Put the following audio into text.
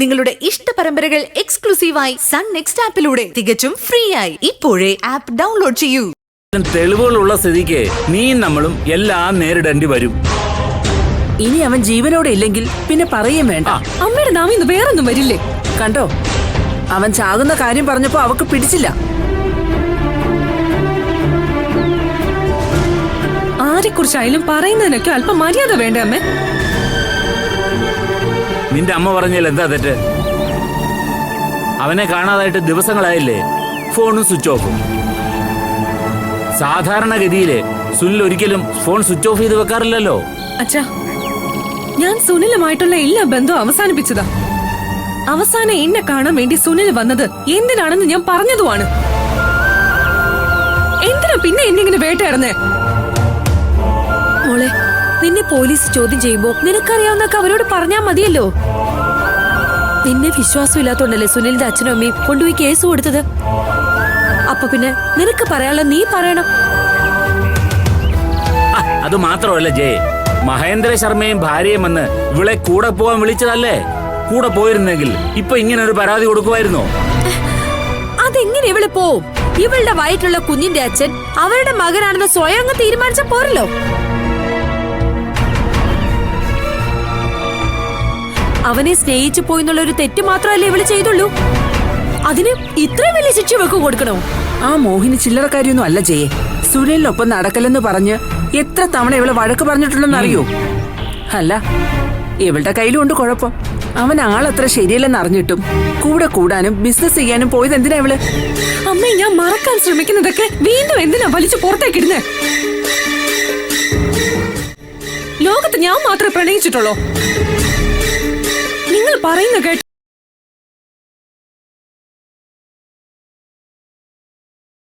നിങ്ങളുടെ ഇഷ്ട പരമ്പരകൾ എക്സ്ക്ലൂസീവായി സൺ നെക്സ്റ്റ് ആപ്പിലൂടെ തികച്ചും ഫ്രീ ആയി ഇപ്പോഴേ ആപ്പ് ഡൗൺലോഡ് ചെയ്യൂ. തെളിവുകളുള്ള സ്ഥിതിക്ക് നീയും നമ്മളും എല്ലാം നേരിടേണ്ടി വരും. ഇനി അവൻ ജീവനോടെ ഇല്ലെങ്കിൽ പിന്നെ പറയും വേണ്ട. അമ്മയുടെ നാം ഇന്ന് വേറൊന്നും വരില്ലേ? കണ്ടോ, അവൻ ചാകുന്ന കാര്യം പറഞ്ഞപ്പോ അവക്ക് പിടിച്ചില്ല. ആരെക്കുറിച്ചായാലും പറയുന്നതിനൊക്കെ അല്പം മര്യാദ വേണ്ടേ അമ്മേ? നിന്റെ അമ്മ പറഞ്ഞാൽ എന്താ തെറ്റ്? അവനെ കാണാതായിട്ട് ദിവസങ്ങളായില്ലേ, ഫോണും സ്വിച്ച് ഓഫും. സാധാരണഗതിയില് സുനിൽ ഒരിക്കലും ഫോൺ സ്വിച്ച് ഓഫ് ചെയ്ത് വെക്കാറില്ലല്ലോ. അച്ഛാ, ഞാൻ സുനിലുമായിട്ടുള്ള എല്ലാ ബന്ധവും അവസാനിപ്പിച്ചതാ. അവസാനം എന്നെ കാണാൻ വേണ്ടി സുനിൽ വന്നത് എന്തിനാണെന്ന് ഞാൻ പറഞ്ഞതുമാണ്. എന്തിനാ പിന്നെ എന്നിങ്ങനെ വേട്ടയാടുന്നേ? മോളെ, നിന്നെ പോലീസ് ചോദ്യം ചെയ്യുമ്പോ നിനക്കറിയാവുന്നൊക്കെ അവരോട് പറഞ്ഞാ മതിയല്ലോ. നിന്നെ വിശ്വാസമില്ലാത്തോണ്ടല്ലേ സുനിലിന്റെ അച്ഛനും അമ്മയും കൊണ്ടുപോയി കേസ് കൊടുത്തത്. അപ്പൊ പിന്നെ നിനക്ക് പറയാനുള്ള നീ പറയണം. അത് മാത്രമല്ല ജയ്, മഹേന്ദ്ര ശർമ്മയും ഭാര്യയും വന്ന് ഇവളെ കൂടെ പോവാൻ വിളിച്ചതല്ലേ? കൂടെ പോയിരുന്നെങ്കിൽ ഇപ്പൊ ഇങ്ങനെ ഒരു പരാതി കൊടുക്കുമായിരുന്നോ? അതെങ്ങനെ ഇവള് പോവും? ഇവളുടെ വയറ്റുള്ള കുഞ്ഞിന്റെ അച്ഛൻ അവരുടെ മകനാണെന്ന് സ്വയം അങ്ങ് തീരുമാനിച്ച പോരല്ലോ. അവനെ സ്നേഹിച്ചു പോയിന്നുള്ള ഒരു തെറ്റ് മാത്രമല്ലേ ഇവള് ചെയ്തുള്ളൂ. അതിന് ഇത്രയും വലിയ ശിക്ഷ വെക്ക് കൊടുക്കണോ? ആ മോഹിനി ചില്ലറക്കാരിയൊന്നും അല്ല ജയെ. സുനിലിനൊപ്പം നടക്കലെന്ന് പറഞ്ഞ് എത്ര തവണ ഇവളെ വഴക്ക് പറഞ്ഞിട്ടുണ്ടെന്ന് അറിയോ? അല്ല, ഇവളുടെ കയ്യിലുണ്ട് കുഴപ്പം. അവൻ ആളത്ര ശരിയല്ലെന്ന് അറിഞ്ഞിട്ടും കൂടെ കൂടാനും ബിസിനസ് ചെയ്യാനും പോയത് എന്തിനാ ഇവള്? അമ്മേ, ഞാൻ മറക്കാൻ ശ്രമിക്കുന്നതൊക്കെ വീണ്ടും എന്തിനാ വലിച്ചു പുറത്തേക്കിടുന്നേ? ലോകത്ത് ഞാൻ മാത്രമേ പ്രണയിച്ചിട്ടുള്ളൂ. നിങ്ങൾ പറയുന്ന കേട്ട